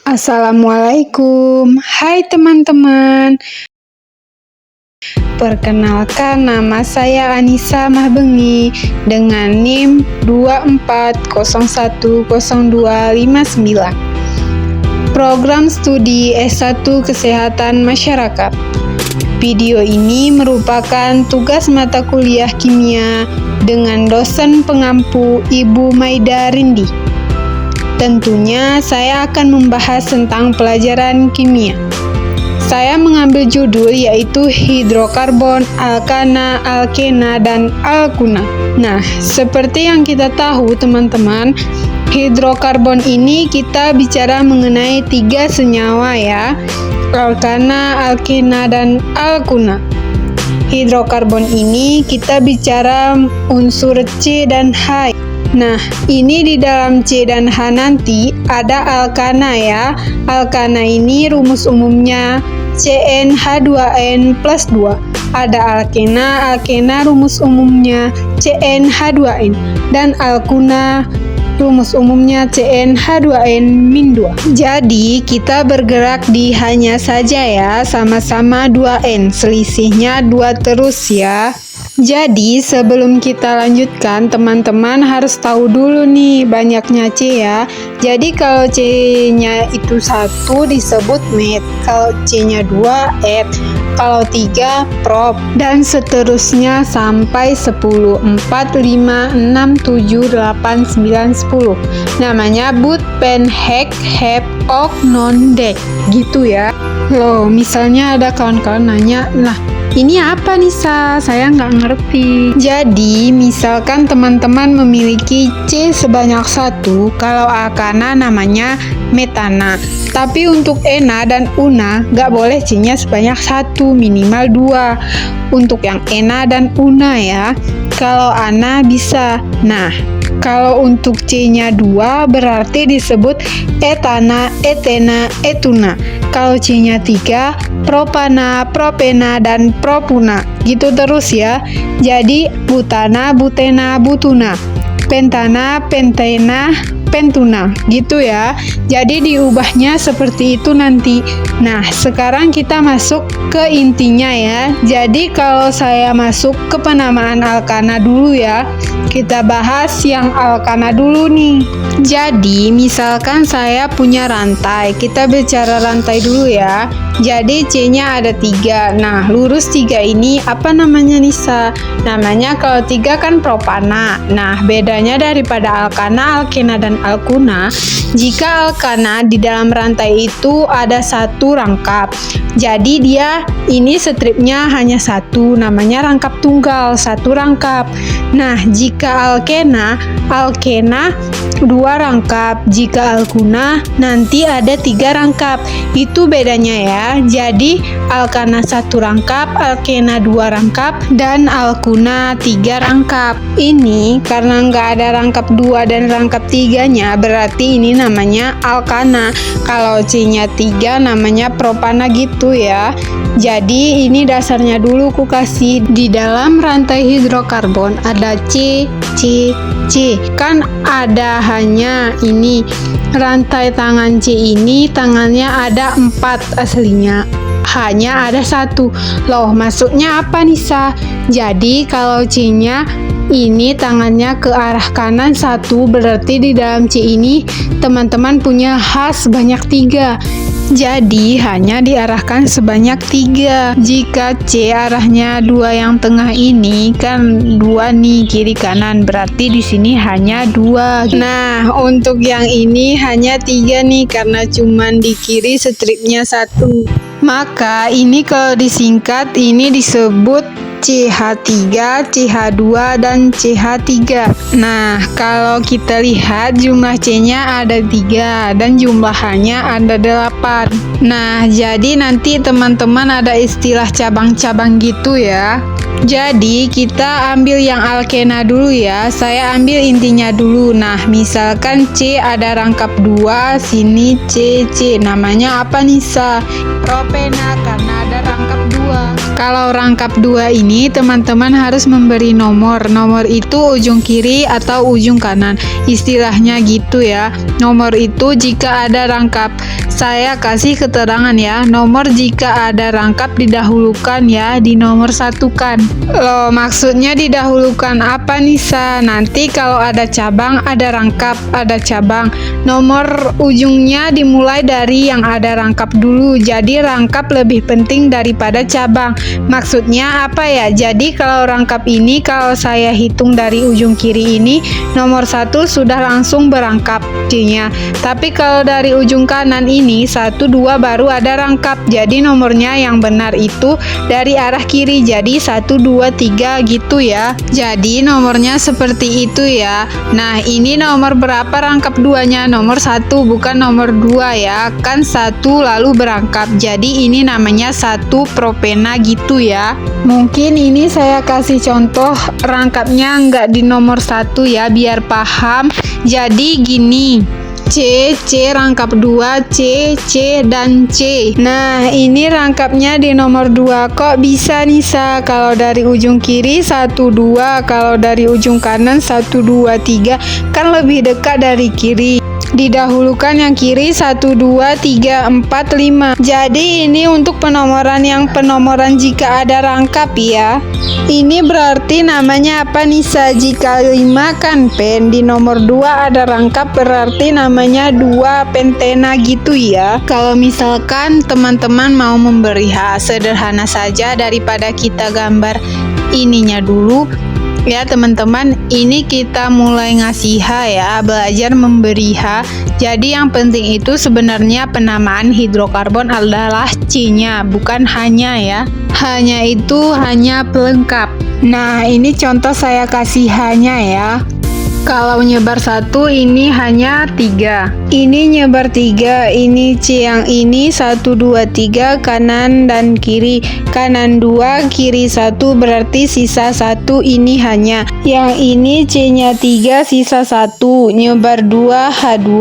Assalamualaikum, hai teman-teman. Perkenalkan, nama saya Anissa Mahbengi dengan NIM 24010259. Program Studi S1 Kesehatan Masyarakat. Video ini merupakan tugas mata kuliah kimia dengan dosen pengampu Ibu Maida Rindi. Tentunya saya akan membahas tentang pelajaran kimia. Saya mengambil judul yaitu hidrokarbon, alkana, alkena, dan alkuna. Nah, seperti yang kita tahu teman-teman, hidrokarbon ini kita bicara mengenai 3 senyawa ya, alkana, alkena, dan alkuna. Hidrokarbon ini kita bicara unsur C dan H. Nah, ini di dalam C dan H nanti ada alkana ya. Alkana ini rumus umumnya CnH2n plus 2. Ada alkena, alkena rumus umumnya CnH2n. Dan alkuna rumus umumnya CnH2n-2. Jadi, kita bergerak di hanya saja ya, sama-sama 2n. Selisihnya 2 terus ya. Jadi, sebelum kita lanjutkan, teman-teman harus tahu dulu nih banyaknya C ya. Jadi, kalau C-nya itu 1 disebut met, kalau C-nya 2 et, kalau 3 prop, dan seterusnya sampai 10, 4, 5, 6, 7, 8, 9, 10. Namanya but, pen, hek, hep, ok, non, dek. Gitu ya. Loh, misalnya ada kawan-kawan nanya, nah ini apa Nisa? Saya nggak ngerti. Jadi, misalkan teman-teman memiliki C sebanyak 1, kalau alkana namanya metana. Tapi untuk ena dan una, nggak boleh C-nya sebanyak 1, minimal 2. Untuk yang ena dan una ya. Kalau ana bisa. Nah, kalau untuk C-nya 2 berarti disebut etana, etena, etuna. Kalau C-nya 3, propana, propena, dan propuna. Gitu terus ya. Jadi butana, butena, butuna. Pentana, pentena, pentuna. Gitu ya. Jadi diubahnya seperti itu nanti. Nah, sekarang kita masuk ke intinya ya. Jadi kalau saya masuk ke penamaan alkana dulu ya. Kita bahas yang alkana dulu nih. Jadi, misalkan saya punya rantai. Kita bicara rantai dulu ya. Jadi, C-nya ada 3. Nah, lurus 3 ini apa namanya Nisa? Namanya kalau 3 kan propana. Nah, bedanya daripada alkana, alkena, dan alkuna, jika alkana di dalam rantai itu ada 1 rangkap. Jadi, dia ini stripnya hanya 1. Namanya rangkap tunggal, 1 rangkap. Nah, jika alkena 2 rangkap. Jika alkuna nanti ada 3 rangkap. Itu bedanya ya. Jadi alkana 1 rangkap, alkena 2 rangkap, dan alkuna 3 rangkap. Ini karena nggak ada rangkap 2 dan rangkap 3-nya, berarti ini namanya alkana. Kalau C-nya 3 namanya propana gitu ya. Jadi ini dasarnya dulu ku kasih. Di dalam rantai hidrokarbon ada C, C, C. Kan ada hanya ini. Rantai tangan C ini tangannya ada 4 aslinya. Hanya ada 1. Loh, maksudnya apa Nisa? Jadi kalau C-nya ini tangannya ke arah kanan 1, berarti di dalam C ini teman-teman punya H sebanyak 3. Jadi hanya diarahkan sebanyak 3. Jika C arahnya 2 yang tengah ini kan 2 nih kiri kanan, berarti di sini hanya 2. Nah, untuk yang ini hanya 3 nih karena cuman di kiri stripnya 1. Maka ini kalau disingkat ini disebut CH3, CH2, dan CH3. Nah, kalau kita lihat jumlah C-nya ada 3 dan jumlah H-nya ada 8. Nah, jadi nanti teman-teman ada istilah cabang-cabang gitu ya. Jadi kita ambil yang alkena dulu ya. Saya ambil intinya dulu. Nah, misalkan C ada rangkap 2, sini C, C. Namanya apa Nisa? Propena karena ada rangkap 2. 2. Kalau rangkap 2 ini teman-teman harus memberi nomor. Nomor itu ujung kiri atau ujung kanan. Istilahnya gitu ya. Nomor itu jika ada rangkap. Saya kasih keterangan ya. Nomor jika ada rangkap didahulukan ya, di nomor satukan. Loh, maksudnya didahulukan apa Nisa? Nanti kalau ada cabang, ada rangkap, ada cabang. Nomor ujungnya dimulai dari yang ada rangkap dulu. Jadi rangkap lebih penting daripada cabang. Maksudnya apa ya? Jadi kalau rangkap ini, kalau saya hitung dari ujung kiri ini, nomor 1 sudah langsung berangkap C-nya. Tapi kalau dari ujung kanan ini 1, 2 baru ada rangkap. Jadi nomornya yang benar itu dari arah kiri. Jadi 1, 2, 3 gitu ya. Jadi nomornya seperti itu ya. Nah, ini nomor berapa rangkap 2-nya? Nomor 1, bukan nomor 2 ya. Kan 1 lalu berangkap. Jadi ini namanya 1 propena gitu ya. Mungkin ini saya kasih contoh rangkapnya nggak di nomor 1 ya, biar paham. Jadi gini. C, C rangkap 2, C, C, dan C. Nah, ini rangkapnya di nomor 2. Kok bisa Nisa? Kalau dari ujung kiri 1, 2, kalau dari ujung kanan 1, 2, 3, kan lebih dekat dari kiri. Didahulukan yang kiri 1, 2, 3, 4, 5. Jadi ini untuk penomoran jika ada rangkap ya. Ini berarti namanya apa Nisa? Jika 5 kan pen, di nomor 2 ada rangkap berarti namanya 2 pentena gitu ya. Kalau misalkan teman-teman mau memberi sederhana saja daripada kita gambar ininya dulu. Ya teman-teman, ini kita mulai ngasih H ya, belajar memberi H. Jadi yang penting itu sebenarnya penamaan hidrokarbon adalah C-nya, bukan hanya ya. Hanya itu hanya pelengkap. Nah, ini contoh saya kasih H-nya ya. Kalau nyebar 1 ini hanya 3. Ini nyebar 3, ini C yang ini 1, 2, 3 kanan dan kiri. Kanan 2, kiri 1 berarti sisa 1 ini hanya. Yang ini C-nya 3, sisa 1. Nyebar 2, H2.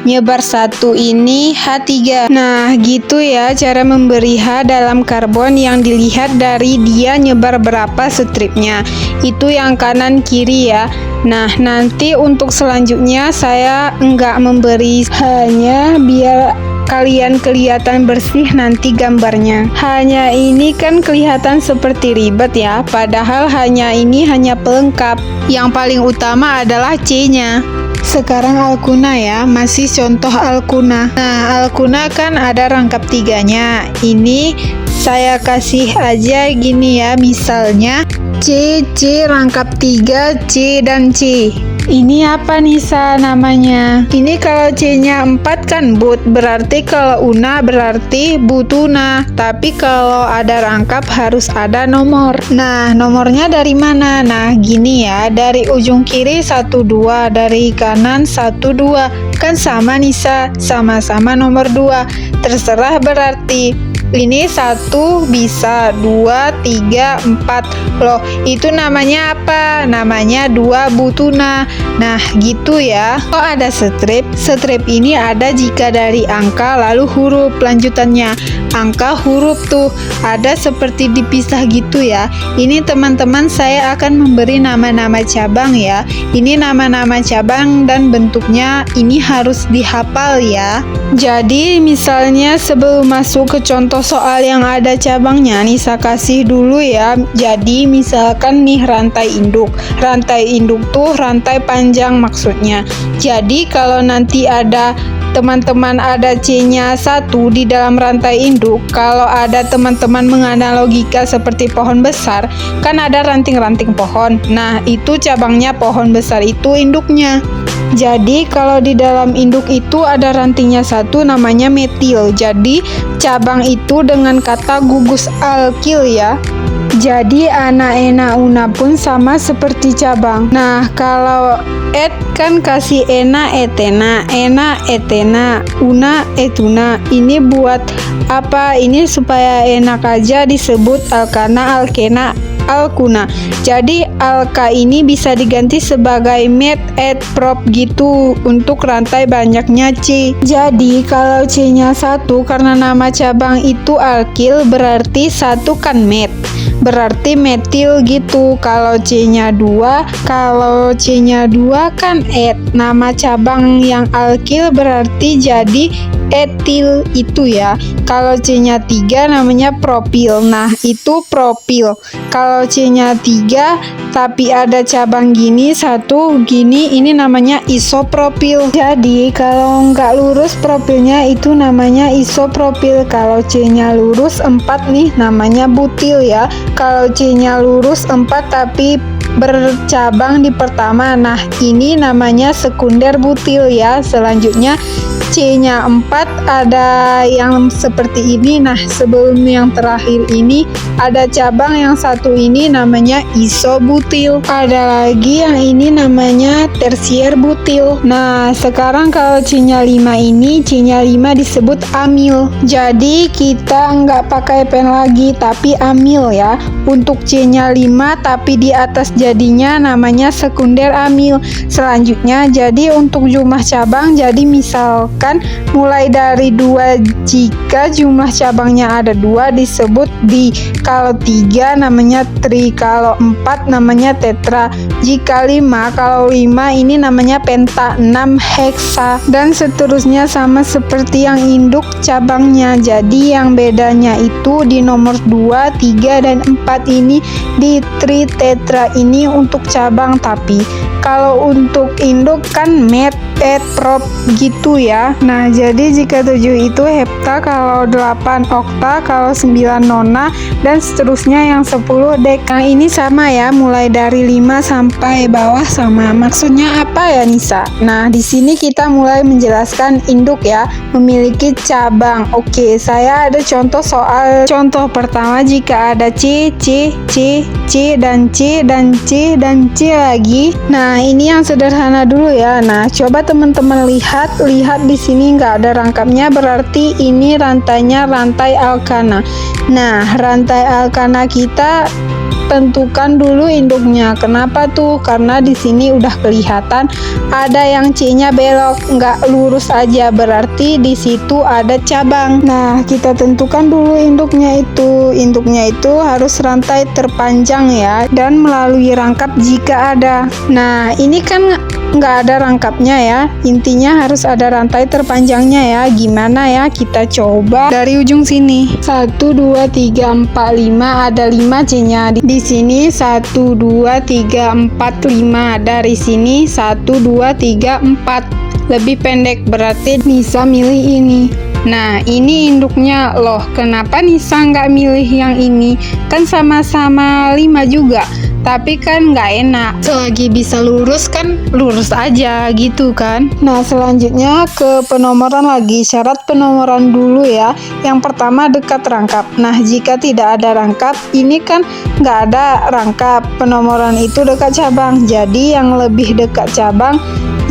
Nyebar 1 ini H3. Nah, gitu ya cara memberi H dalam karbon yang dilihat dari dia nyebar berapa stripnya. Itu yang kanan kiri ya. Nah, nanti untuk selanjutnya saya enggak memberi hanya biar kalian kelihatan bersih nanti gambarnya. Hanya ini kan kelihatan seperti ribet ya, padahal hanya ini hanya pelengkap. Yang paling utama adalah C-nya. Sekarang alkuna ya, masih contoh alkuna. Nah, alkuna kan ada rangkap 3-nya. Ini saya kasih aja gini ya, misalnya C, C rangkap 3, C dan C. Ini apa Nisa namanya? Ini kalau C-nya 4 kan but, berarti kalau una berarti butuna. Tapi kalau ada rangkap harus ada nomor. Nah, nomornya dari mana? Nah, gini ya, dari ujung kiri 1, 2, dari kanan 1, 2. Kan sama Nisa, sama-sama nomor 2. Terserah berarti. Ini 1 bisa 2, 3, 4. Loh, itu namanya apa? Namanya 2 butuna. Nah, gitu ya. Kok ada strip? Strip ini ada jika dari angka lalu huruf lanjutannya. Angka huruf tuh ada seperti dipisah gitu ya. Ini teman-teman saya akan memberi nama-nama cabang ya. Ini nama-nama cabang dan bentuknya ini harus dihafal ya. Jadi misalnya sebelum masuk ke contoh soal yang ada cabangnya, Nisa kasih dulu ya. Jadi misalkan nih rantai induk. Rantai induk tuh rantai panjang maksudnya. Jadi kalau nanti ada teman-teman ada C-nya 1 di dalam rantai induk, kalau ada teman-teman menganalogika seperti pohon besar, kan ada ranting-ranting pohon. Nah, itu cabangnya pohon besar itu induknya. Jadi kalau di dalam induk itu ada rantingnya 1 namanya metil. Jadi cabang itu dengan kata gugus alkil ya. Jadi ana, ena, una pun sama seperti cabang. Nah, kalau et kan kasih ena, etena, una, etuna. Ini buat apa? Ini supaya enak aja disebut alkana, alkena, alkuna. Jadi alka ini bisa diganti sebagai met, et, prop gitu untuk rantai banyaknya C. Jadi kalau C-nya 1 karena nama cabang itu alkil berarti 1 kan met, berarti metil gitu. Kalau C-nya 2 kan et, nama cabang yang alkil berarti jadi etil itu ya. Kalau C-nya 3 namanya propil. Nah, itu propil. Kalau C-nya 3 tapi ada cabang gini, 1 gini, ini namanya isopropil. Jadi, kalau nggak lurus propilnya itu namanya isopropil. Kalau C-nya lurus 4 nih namanya butil ya. Kalau C-nya lurus 4 tapi bercabang di pertama, nah ini namanya sekunder butil ya. Selanjutnya C-nya 4 ada yang seperti ini. Nah, sebelum yang terakhir ini ada cabang yang 1 ini namanya isobutil. Ada lagi yang ini namanya tersier butil. Nah, sekarang kalau C-nya 5 ini, C-nya 5 disebut amil. Jadi kita nggak pakai pen lagi tapi amil ya. Untuk C-nya 5 tapi di atas jadinya namanya sekunder amil. Selanjutnya jadi untuk jumlah cabang, jadi misalkan mulai dari 2 jika jumlah cabangnya ada 2 disebut di. Kalau 3 namanya tri, kalau 4 namanya tetra, jika 5 kalau 5 ini namanya penta, 6 heksa, dan seterusnya sama seperti yang induk cabangnya. Jadi yang bedanya itu di nomor 2, 3, dan 4 ini di tri tetra ini untuk cabang, tapi kalau untuk induk kan met, et, prop gitu ya. Nah, jadi jika 7 itu hepta, kalau 8 okta, kalau 9 nona, dan seterusnya yang 10 dek. Nah, ini sama ya, mulai dari 5 sampai bawah sama. Maksudnya apa ya Nisa? Nah, di sini kita mulai menjelaskan induk ya, memiliki cabang. Oke, saya ada contoh soal. Contoh pertama, jika ada C, C, C, C, dan C, dan C, dan C lagi. Nah, ini yang sederhana dulu ya. Nah, coba teman-teman lihat di sini nggak ada rangkapnya, berarti ini rantainya rantai alkana. Nah, rantai alkana kita tentukan dulu induknya. Kenapa tuh? Karena di sini udah kelihatan ada yang C-nya belok, nggak lurus aja, berarti di situ ada cabang. Nah, kita tentukan dulu induknya itu. Induknya itu harus rantai terpanjang ya, dan melalui rangkap jika ada. Nah, ini kan nggak ada rangkapnya ya, intinya harus ada rantai terpanjangnya ya. Gimana ya? Kita coba dari ujung sini. 1, 2, 3, 4, 5, ada 5 C-nya. Di sini 1, 2, 3, 4, 5. Dari sini 1, 2, 3, 4. Lebih pendek, berarti Nisa milih ini. Nah, ini induknya. Loh, kenapa Nisa nggak milih yang ini? Kan sama-sama 5 juga, tapi kan nggak enak. Selagi bisa lurus kan lurus aja gitu kan. Nah, selanjutnya ke penomoran lagi. Syarat penomoran dulu ya. Yang pertama dekat rangkap. Nah, jika tidak ada rangkap, ini kan nggak ada rangkap. Penomoran itu dekat cabang. Jadi yang lebih dekat cabang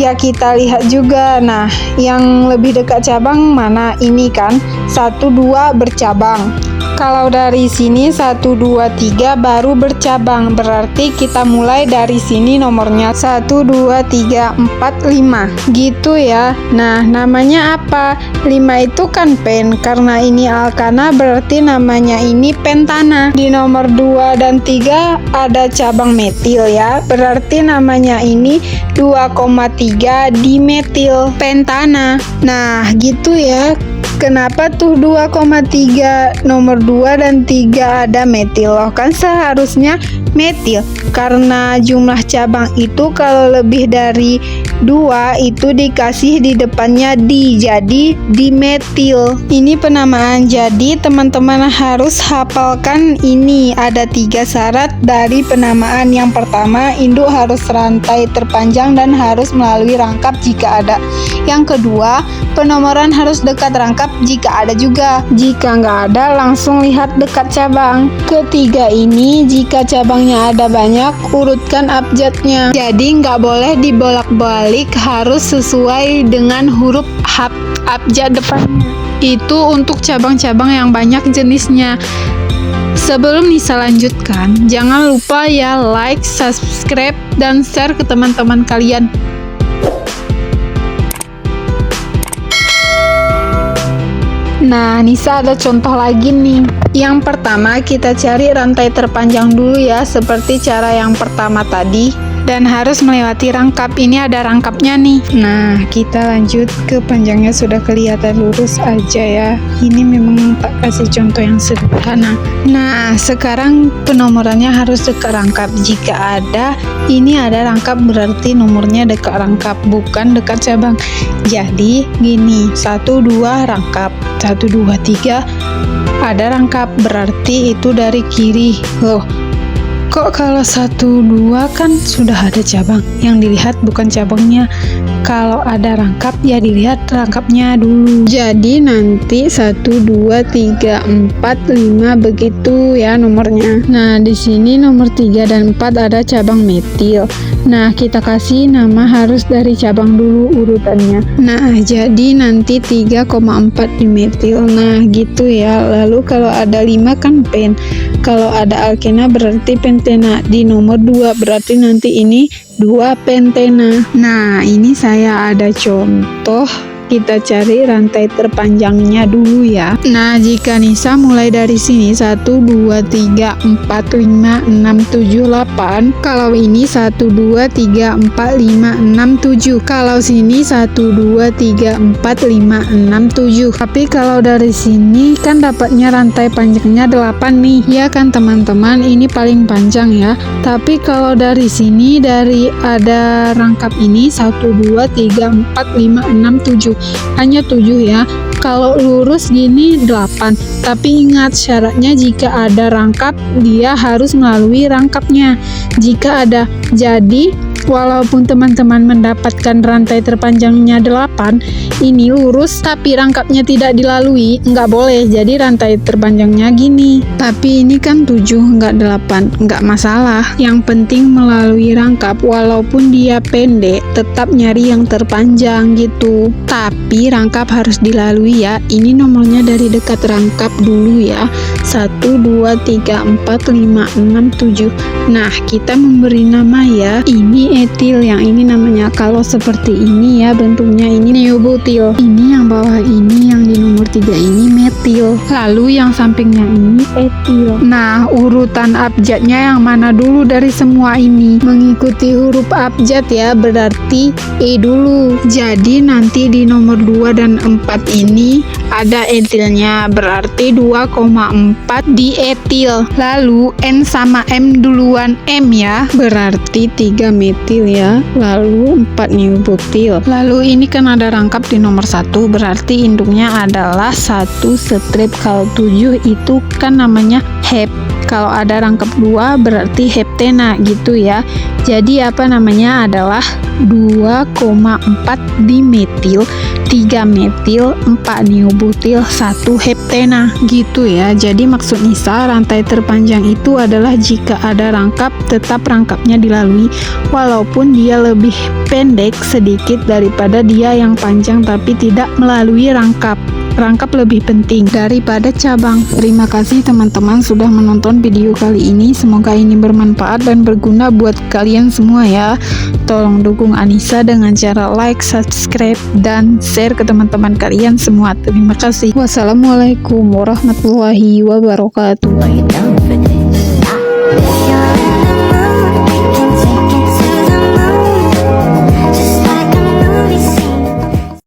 ya kita lihat juga. Nah, yang lebih dekat cabang mana? Ini kan 1, 2 bercabang. Kalau dari sini 1, 2, 3 baru bercabang, berarti kita mulai dari sini nomornya 1, 2, 3, 4, 5 gitu ya. Nah, namanya apa? 5 itu kan pen, karena ini alkana berarti namanya ini pentana. Di nomor 2 dan 3 ada cabang metil ya, berarti namanya ini 2,3 dimetil pentana. Nah, gitu ya. Kenapa tuh 2,3? Nomor 2 dan 3 ada metil. Loh, kan seharusnya metil, karena jumlah cabang itu kalau lebih dari 2 itu dikasih di depannya di, jadi dimetil. Ini penamaan, jadi teman-teman harus hafalkan ini. Ada 3 syarat dari penamaan. Yang pertama, induk harus rantai terpanjang dan harus melalui rangkap jika ada. Yang kedua, penomoran harus dekat rangkap jika ada juga. Jika nggak ada, langsung lihat dekat cabang. Ketiga ini, jika cabangnya ada banyak, urutkan abjadnya. Jadi nggak boleh dibolak-balik, harus sesuai dengan huruf abjad depannya. Itu untuk cabang-cabang yang banyak jenisnya. Sebelum Nisa lanjutkan, jangan lupa ya like, subscribe, dan share ke teman-teman kalian. Nah, Nisa ada contoh lagi nih. Yang pertama, kita cari rantai terpanjang dulu ya, seperti cara yang pertama tadi. Dan harus melewati rangkap, ini ada rangkapnya nih. Nah, kita lanjut ke panjangnya, sudah kelihatan lurus aja ya. Ini memang tak kasih contoh yang sederhana. Nah, sekarang penomorannya harus dekat rangkap. Jika ada, ini ada rangkap berarti nomornya dekat rangkap, bukan dekat cabang. Jadi, gini, 1, 2 rangkap, 1, 2, 3 ada rangkap, berarti itu dari kiri. Loh, kok kalau 1, 2 kan sudah ada cabang, yang dilihat bukan cabangnya. Kalau ada rangkap ya dilihat rangkapnya dulu. Jadi nanti 1, 2, 3, 4, 5 begitu ya nomornya. Nah, di sini nomor 3 dan 4 ada cabang metil. Nah, kita kasih nama harus dari cabang dulu urutannya. Nah, jadi nanti 3,4 di metil. Nah, gitu ya. Lalu kalau ada 5 kan pen. Kalau ada alkena berarti pentena. Di nomor 2 berarti nanti ini 2 pentena. Nah, ini saya ada contoh. Kita cari rantai terpanjangnya dulu ya. Nah, jika Nisa mulai dari sini 1, 2, 3, 4, 5, 6, 7, 8. Kalau ini 1, 2, 3, 4, 5, 6, 7. Kalau sini 1, 2, 3, 4, 5, 6, 7. Tapi kalau dari sini kan dapatnya rantai panjangnya 8 nih. Ya kan teman-teman, ini paling panjang ya. Tapi kalau dari sini, dari ada rangkap ini 1, 2, 3, 4, 5, 6, 7. Hanya 7 ya. Kalau lurus gini 8. Tapi ingat syaratnya, jika ada rangkap dia harus melalui rangkapnya. Jika ada, jadi walaupun teman-teman mendapatkan rantai terpanjangnya 8, ini lurus tapi rangkapnya tidak dilalui, nggak boleh. Jadi rantai terpanjangnya gini. Tapi ini kan 7, nggak 8, nggak masalah. Yang penting melalui rangkap, walaupun dia pendek, tetap nyari yang terpanjang gitu. Tapi rangkap harus dilalui ya. Ini nomornya dari dekat rangkap dulu ya. 1, 2, 3, 4, 5, 6, 7. Nah, kita memberi nama ya. Ini etil, yang ini namanya. Kalau seperti ini ya bentuknya, ini neobutil. Ini yang bawah ini, yang di nomor 3 ini metil. Lalu yang sampingnya ini etil. Nah, urutan abjadnya yang mana dulu dari semua ini? Mengikuti huruf abjad ya, berarti E dulu. Jadi nanti di nomor 2 dan 4 ini ada etilnya, berarti 2,4 di etil. Lalu N sama M duluan, M ya, berarti 3 metil ya. Lalu 4 neobutil. Lalu ini kan ada rangkap di nomor 1, berarti induknya adalah 1 strip. Kalau 7 itu kan namanya hep. Kalau ada rangkap 2 berarti heptena gitu ya. Jadi apa namanya adalah 2,4 dimetil, 3 metil, 4 neobutil, 1 heptena gitu ya. Jadi maksud Nisa, rantai terpanjang itu adalah jika ada rangkap tetap rangkapnya dilalui, walaupun dia lebih pendek sedikit daripada dia yang panjang tapi tidak melalui rangkap. Rangkap lebih penting daripada cabang. Terima kasih teman-teman sudah menonton video kali ini. Semoga ini bermanfaat dan berguna buat kalian semua ya. Tolong dukung Anissa dengan cara like, subscribe, dan share ke teman-teman kalian semua. Terima kasih. Wassalamualaikum warahmatullahi wabarakatuh.